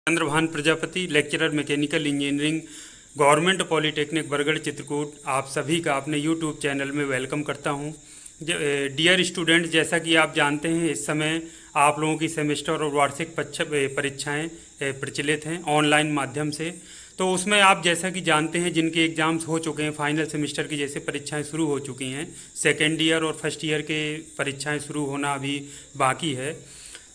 Chandrabhan Prajapati, lecturer mechanical engineering, government polytechnic Bargarh Chitrakoot, आप सभी का अपने यूट्यूब चैनल में वेलकम करता हूं। डियर स्टूडेंट, जैसा कि आप जानते हैं इस समय आप लोगों की सेमेस्टर और वार्षिक परीक्षाएं प्रचलित हैं ऑनलाइन माध्यम से। तो उसमें आप जैसा कि जानते हैं जिनके एग्ज़ाम्स हो चुके हैं, फाइनल सेमेस्टर की जैसे परीक्षाएं शुरू हो चुकी हैं, सेकेंड ईयर और फर्स्ट ईयर के परीक्षाएं शुरू होना अभी बाकी है।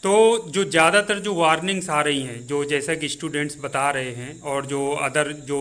तो जो ज़्यादातर जो वार्निंग्स आ रही हैं, जो जैसा कि स्टूडेंट्स बता रहे हैं और जो अदर जो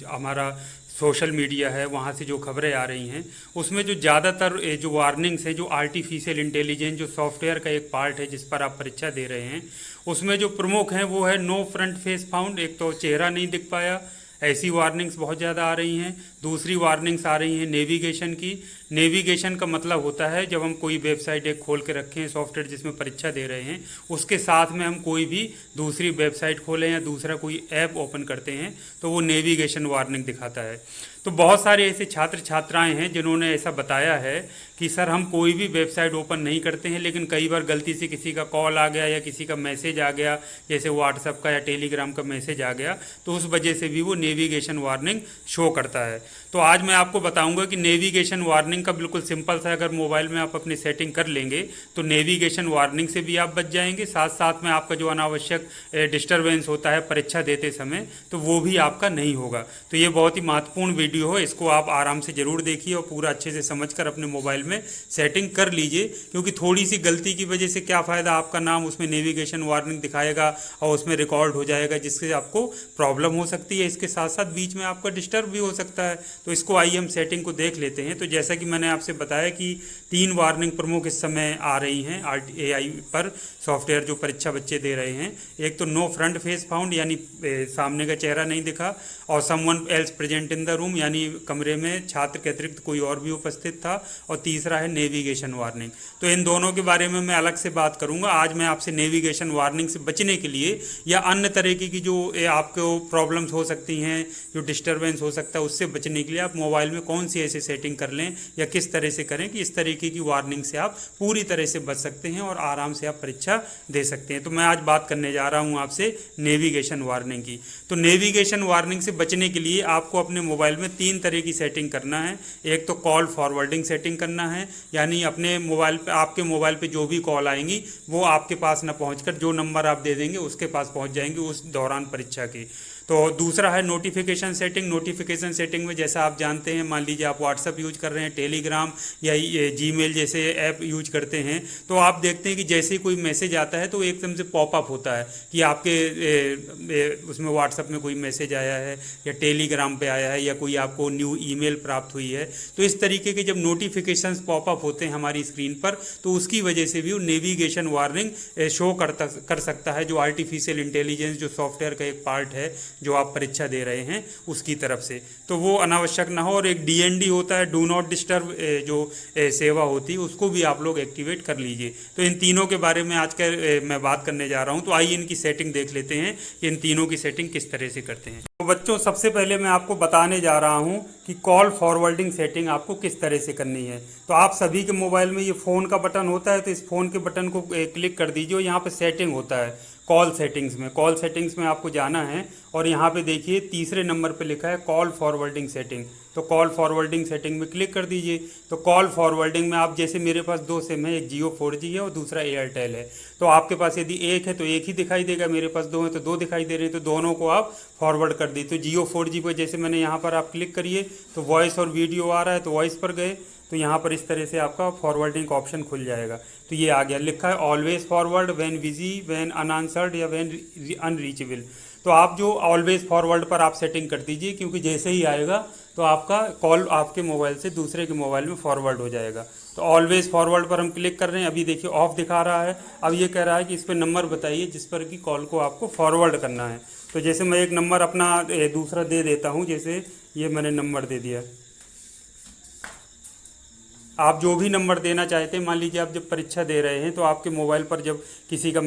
हमारा सोशल मीडिया है वहाँ से जो खबरें आ रही हैं, उसमें जो ज़्यादातर जो वार्निंग्स हैं, जो आर्टिफिशियल इंटेलिजेंस जो सॉफ्टवेयर का एक पार्ट है जिस पर आप परीक्षा दे रहे हैं, उसमें जो प्रमुख हैं वो है नो फ्रंट फेस फाउंड। एक तो चेहरा नहीं दिख पाया, ऐसी वार्निंग्स बहुत ज़्यादा आ रही हैं। दूसरी वार्निंग्स आ रही हैं नेविगेशन की। नेविगेशन का मतलब होता है जब हम कोई वेबसाइट एक खोल के रखें, सॉफ्टवेयर जिसमें परीक्षा दे रहे हैं, उसके साथ में हम कोई भी दूसरी वेबसाइट खोलें या दूसरा कोई ऐप ओपन करते हैं तो वो नेविगेशन वार्निंग दिखाता है। तो बहुत सारे ऐसे छात्र छात्राएं हैं जिन्होंने ऐसा बताया है कि सर हम कोई भी वेबसाइट ओपन नहीं करते हैं, लेकिन कई बार गलती से किसी का कॉल आ गया या किसी का मैसेज आ गया, जैसे व्हाट्सएप का या टेलीग्राम का मैसेज आ गया, तो उस वजह से भी वो नेविगेशन वार्निंग शो करता है। तो आज मैं आपको बताऊंगा कि नेविगेशन वार्निंग का बिल्कुल सिंपल सा, अगर मोबाइल में आप अपनी सेटिंग कर लेंगे तो नेविगेशन वार्निंग से भी आप बच जाएंगे, साथ साथ में आपका जो अनावश्यक डिस्टर्बेंस होता है परीक्षा देते समय तो वो भी आपका नहीं होगा। तो ये बहुत ही महत्वपूर्ण वीडियो हो, इसको आप आराम से ज़रूर देखिए और पूरा अच्छे से समझकर अपने मोबाइल में सेटिंग कर लीजिए, क्योंकि थोड़ी सी गलती की वजह से क्या फ़ायदा, आपका नाम उसमें नेविगेशन वार्निंग दिखाएगा और उसमें रिकॉर्ड हो जाएगा जिससे आपको प्रॉब्लम हो सकती है। इसके साथ साथ बीच में आपका डिस्टर्ब भी हो सकता है। तो इसको आइए हम सेटिंग को देख लेते हैं। तो जैसा कि मैंने आपसे बताया कि 3 वार्निंग प्रमुख इस समय आ रही हैं AI पर, सॉफ्टवेयर जो परीक्षा बच्चे दे रहे हैं। एक तो नो फ्रंट फेस फाउंड, यानी सामने का चेहरा नहीं दिखा, और someone else present in the room, यानी कमरे में छात्र के अतिरिक्त कोई और भी उपस्थित था, और तीसरा है नेविगेशन वार्निंग। तो इन दोनों के बारे में मैं अलग से बात करूंगा। आज मैं आपसे नेविगेशन वार्निंग से बचने के लिए या अन्य तरीके की जो आपको प्रॉब्लम्स हो सकती हैं, जो डिस्टर्बेंस हो सकता है, उससे बचने के लिए आप मोबाइल में कौन सी ऐसी सेटिंग कर लें या किस तरह से करें कि इस तरीके की वार्निंग से आप पूरी तरह से बच सकते हैं और आराम से आप परीक्षा दे सकते हैं। तो मैं आज बात करने जा रहा हूं आपसे नेविगेशन वार्निंग की। तो नेविगेशन वार्निंग से बचने के लिए आपको अपने मोबाइल में 3 तरह की सेटिंग करना है। एक तो कॉल फॉरवर्डिंग सेटिंग करना है, यानी अपने मोबाइल पे, आपके मोबाइल पे जो भी कॉल आएंगी वो आपके पास ना पहुंचकर जो नंबर आप दे देंगे उसके पास पहुंच जाएंगे उस दौरान परीक्षा की। तो दूसरा है नोटिफिकेशन सेटिंग। नोटिफिकेशन सेटिंग में जैसा आप जानते हैं, मान लीजिए आप व्हाट्सअप यूज कर रहे हैं, टेलीग्राम या जीमेल जैसे ऐप यूज करते हैं, तो आप देखते हैं कि जैसे ही कोई मैसेज आता है तो एकदम से पॉपअप होता है कि आपके उसमें व्हाट्सअप में कोई मैसेज आया है या टेलीग्राम पे आया है या कोई आपको न्यू ईमेल प्राप्त हुई है। तो इस तरीके के जब नोटिफिकेशंस पॉपअप होते हैं हमारी स्क्रीन पर, तो उसकी वजह से भी वो नेविगेशन वार्निंग शो कर सकता है, जो आर्टिफिशियल इंटेलिजेंस जो सॉफ्टवेयर का एक पार्ट है जो आप परीक्षा दे रहे हैं उसकी तरफ से, तो वो अनावश्यक ना हो। और एक DND होता है, डू नॉट डिस्टर्ब, जो सेवा होती है, उसको भी आप लोग एक्टिवेट कर लीजिए। तो इन तीनों के बारे में आज मैं बात करने जा रहा हूं। तो आइए इनकी सेटिंग देख लेते हैं कि इन तीनों की सेटिंग किस तरह से करते हैं। तो बच्चों, सबसे पहले मैं आपको बताने जा रहा हूं कि कॉल फॉरवर्डिंग सेटिंग आपको किस तरह से करनी है। तो आप सभी के मोबाइल में ये फ़ोन का बटन होता है, तो इस फ़ोन के बटन को क्लिक कर दीजिए और यहाँ पे सेटिंग होता है कॉल सेटिंग्स में। कॉल सेटिंग्स में आपको जाना है और यहाँ पे देखिए तीसरे नंबर पे लिखा है कॉल फॉरवर्डिंग सेटिंग। तो कॉल फॉरवर्डिंग सेटिंग में क्लिक कर दीजिए। तो कॉल फॉरवर्डिंग में आप, जैसे मेरे पास 2 सिम है, एक जियो 4G है और दूसरा एयरटेल है, तो आपके पास यदि एक है तो एक ही दिखाई देगा, मेरे पास 2 है तो 2 दिखाई दे रहे हैं, तो दोनों को आप फॉरवर्ड कर दी। तो जियो 4G पर जैसे मैंने यहाँ पर आप क्लिक करिए तो वॉइस और वीडियो आ रहा है, तो वॉइस पर गए तो यहाँ पर इस तरह से आपका फॉरवर्डिंग का ऑप्शन खुल जाएगा। तो ये आ गया, लिखा है always forward, when busy, when unanswered या व्हेन अनरीचेबल। तो आप जो ऑलवेज फॉरवर्ड पर आप सेटिंग कर दीजिए, क्योंकि जैसे ही आएगा तो आपका कॉल आपके मोबाइल से दूसरे के मोबाइल में फॉरवर्ड हो जाएगा। तो ऑलवेज फॉरवर्ड पर हम क्लिक कर रहे हैं। अभी देखिए ऑफ दिखा रहा है। अब ये कह रहा है कि इस पर नंबर बताइए जिस पर कि कॉल को आपको फॉरवर्ड करना है। तो जैसे मैं एक नंबर अपना दूसरा दे देता हूँ, जैसे ये मैंने नंबर दे दिया। आप जो भी नंबर देना चाहते हैं, मान लीजिए आप जब परीक्षा दे रहे हैं तो आपके मोबाइल पर जब किसी का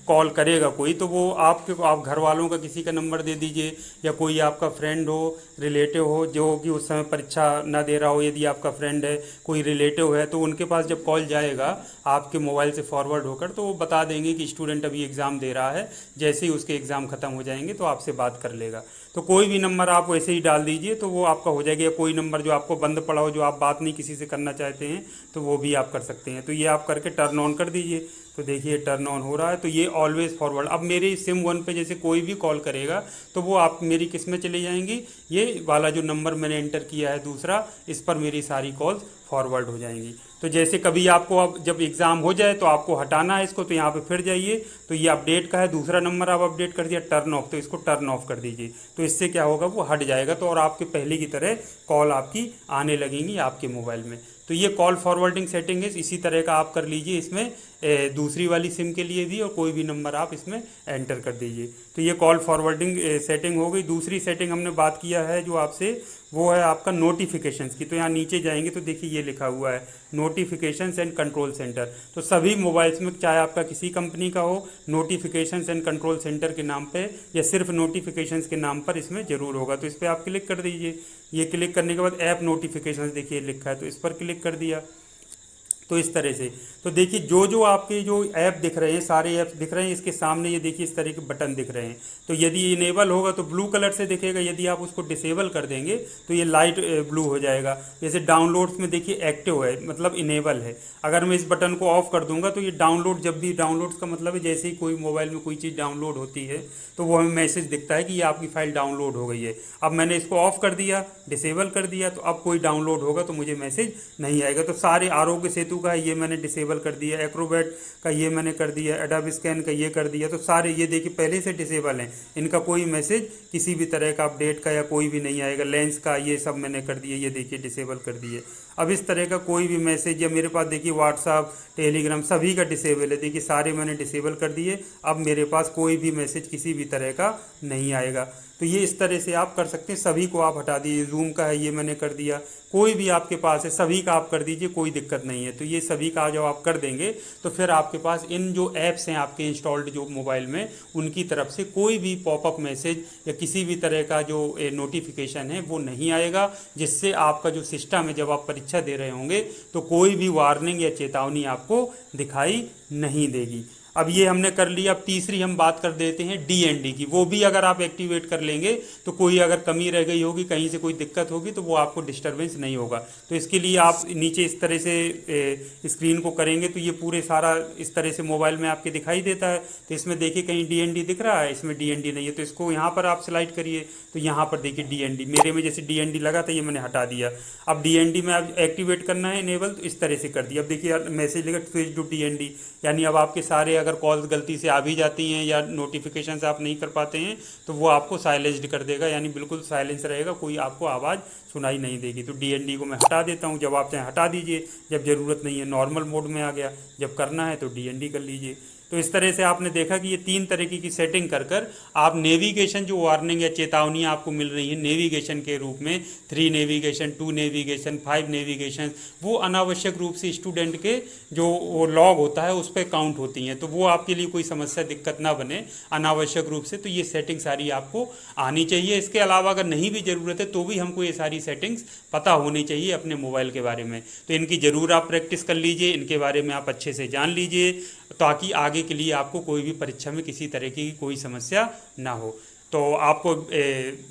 कॉल करेगा कोई, तो वो आप घर वालों का किसी का नंबर दे दीजिए, या कोई आपका फ्रेंड हो, रिलेटिव हो, जो कि उस समय परीक्षा ना दे रहा हो, यदि आपका फ्रेंड है, कोई रिलेटिव है, तो उनके पास जब कॉल जाएगा आपके मोबाइल से फॉरवर्ड होकर, तो वो बता देंगे कि स्टूडेंट अभी एग्ज़ाम दे रहा है। जैसे ही उसके एग्ज़ाम ख़त्म हो जाएंगे तो आपसे बात कर लेगा। तो कोई भी नंबर आप वैसे ही डाल दीजिए तो वो आपका हो जाएगा, या कोई नंबर जो आपको बंद पड़ा हो, जो आप बात नहीं किसी से करना चाहते हैं, तो वो भी आप कर सकते हैं। तो ये आप करके टर्न ऑन कर दीजिए। तो देखिए टर्न ऑन हो रहा है। तो ये ऑलवेज फॉरवर्ड, अब मेरी सिम वन पे जैसे कोई भी कॉल करेगा तो वो आप मेरी किस में चली जाएंगी, ये वाला जो नंबर मैंने एंटर किया है दूसरा, इस पर मेरी सारी कॉल्स फॉरवर्ड हो जाएंगी। तो जैसे कभी आपको अब जब एग्ज़ाम हो जाए तो आपको हटाना है इसको, तो यहाँ पे फिर जाइए, तो ये अपडेट का है, दूसरा नंबर आप अपडेट कर दिया टर्न ऑफ, तो इसको टर्न ऑफ कर दीजिए। तो इससे क्या होगा, वो हट जाएगा, तो और आपके पहले की तरह कॉल आपकी आने लगेंगी आपके मोबाइल में। तो ये कॉल फॉरवर्डिंग सेटिंग है, इसी तरह का आप कर लीजिए इसमें दूसरी वाली सिम के लिए भी, और कोई भी नंबर आप इसमें एंटर कर दीजिए। तो ये कॉल फॉरवर्डिंग सेटिंग हो गई। दूसरी सेटिंग हमने बात किया है जो आपसे, वो है आपका नोटिफिकेशंस की। तो यहाँ नीचे जाएंगे तो देखिए ये लिखा हुआ है नोटिफिकेशंस एंड कंट्रोल सेंटर। तो सभी मोबाइल्स में, चाहे आपका किसी कंपनी का हो, नोटिफिकेशंस एंड कंट्रोल सेंटर के नाम पे या सिर्फ नोटिफिकेशंस के नाम पर इसमें ज़रूर होगा। तो इस पर आप क्लिक कर दीजिए। ये क्लिक करने के बाद ऐप नोटिफिकेशंस देखिए लिखा है, तो इस पर क्लिक कर दिया। तो इस तरह से, तो देखिए जो जो आपके जो ऐप दिख रहे हैं, सारे ऐप्स दिख रहे हैं, इसके सामने ये देखिए इस तरह के बटन दिख रहे हैं। तो यदि इनेबल होगा तो ब्लू कलर से दिखेगा, यदि आप उसको डिसेबल कर देंगे तो ये लाइट ब्लू हो जाएगा। जैसे डाउनलोड्स में देखिए एक्टिव है, मतलब इनेबल है। अगर मैं इस बटन को ऑफ कर दूंगा तो ये डाउनलोड, जब भी डाउनलोड्स का मतलब है जैसे ही कोई मोबाइल में कोई चीज़ डाउनलोड होती है तो वो हमें मैसेज दिखता है कि ये आपकी फ़ाइल डाउनलोड हो गई है। अब मैंने इसको ऑफ कर दिया, डिसेबल कर दिया, तो अब कोई डाउनलोड होगा तो मुझे मैसेज नहीं आएगा। तो सारे आरोग्य सेतु का ये मैंने डिसेबल कर दिया, एक्रोबैट का ये मैंने कर दिया, एडोब स्कैन का ये कर दिया। तो सारे ये देखिए पहले से डिसेबल हैं, इनका कोई मैसेज किसी भी तरह का अपडेट का या कोई भी नहीं आएगा। लेंस का ये सब मैंने कर दिए, ये देखिए डिसेबल कर दिए। अब इस तरह का कोई भी मैसेज, या मेरे पास देखिए व्हाट्सअप, टेलीग्राम सभी का डिसेबल है, देखिए सारे मैंने डिसेबल कर दिए। अब मेरे पास कोई भी मैसेज किसी भी तरह का नहीं आएगा। तो ये इस तरह से आप कर सकते हैं, सभी को आप हटा दीजिए। जूम का है ये मैंने कर दिया, कोई भी आपके पास है सभी का आप कर दीजिए, कोई दिक्कत नहीं है। तो ये सभी का जब आप कर देंगे तो फिर आपके पास इन जो ऐप्स हैं आपके इंस्टॉल्ड जो मोबाइल में, उनकी तरफ से कोई भी पॉपअप मैसेज या किसी भी तरह का जो नोटिफिकेशन है वो नहीं आएगा, जिससे आपका जो सिस्टम है जब आप परीक्षा दे रहे होंगे तो कोई भी वार्निंग या चेतावनी आपको दिखाई नहीं देगी। अब ये हमने कर लिया। अब तीसरी हम बात कर देते हैं डीएनडी की। वो भी अगर आप एक्टिवेट कर लेंगे तो कोई अगर कमी रह गई होगी, कहीं से कोई दिक्कत होगी, तो वो आपको डिस्टरबेंस नहीं होगा। तो इसके लिए आप नीचे इस तरह से स्क्रीन को करेंगे तो ये पूरे सारा इस तरह से मोबाइल में आपके दिखाई देता है। तो इसमें देखिए कहीं डीएनडी दिख रहा है, इसमें डीएनडी नहीं है, तो इसको यहाँ पर आप स्लाइड करिए। तो यहाँ पर देखिए डीएनडी, मेरे में जैसे डीएनडी लगा था ये मैंने हटा दिया। अब डीएनडी में आप एक्टिवेट करना है इनेबल, तो इस तरह से कर दिया। अब देखिए मैसेज लगा स्विच टू डीएनडी, यानी अब आपके सारे अगर कॉल्स गलती से आ भी जाती हैं या नोटिफिकेशंस आप नहीं कर पाते हैं तो वो आपको साइलेंस्ड कर देगा, यानी बिल्कुल साइलेंस रहेगा, कोई आपको आवाज़ सुनाई नहीं देगी। तो डीएनडी को मैं हटा देता हूँ। जब आप चाहें हटा दीजिए, जब ज़रूरत नहीं है नॉर्मल मोड में आ गया, जब करना है तो डीएनडी कर लीजिए। तो इस तरह से आपने देखा कि ये 3 तरीके की सेटिंग कर कर आप नेविगेशन जो वार्निंग या चेतावनी आपको मिल रही है नेविगेशन के रूप में, 3 नेविगेशन, 2 नेविगेशन, 5 नेविगेशन, वो अनावश्यक रूप से स्टूडेंट के जो वो लॉग होता है उस पर काउंट होती हैं। तो वो आपके लिए कोई समस्या दिक्कत ना बने अनावश्यक रूप से। तो ये सेटिंग सारी आपको आनी चाहिए। इसके अलावा अगर नहीं भी ज़रूरत है तो भी हमको ये सारी सेटिंग्स पता होनी चाहिए अपने मोबाइल के बारे में। तो इनकी ज़रूर आप प्रैक्टिस कर लीजिए, इनके बारे में आप अच्छे से जान लीजिए, ताकि आगे के लिए आपको कोई भी परीक्षा में किसी तरह की कोई समस्या ना हो। तो आपको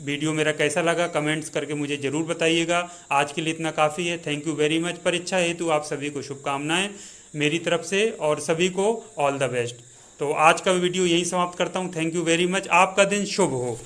वीडियो मेरा कैसा लगा कमेंट्स करके मुझे ज़रूर बताइएगा। आज के लिए इतना काफ़ी है। Thank you very much. परीक्षा हेतु आप सभी को शुभकामनाएं मेरी तरफ से, और सभी को ऑल द बेस्ट। तो आज का वीडियो यहीं समाप्त करता हूं। Thank you very much. आपका दिन शुभ हो।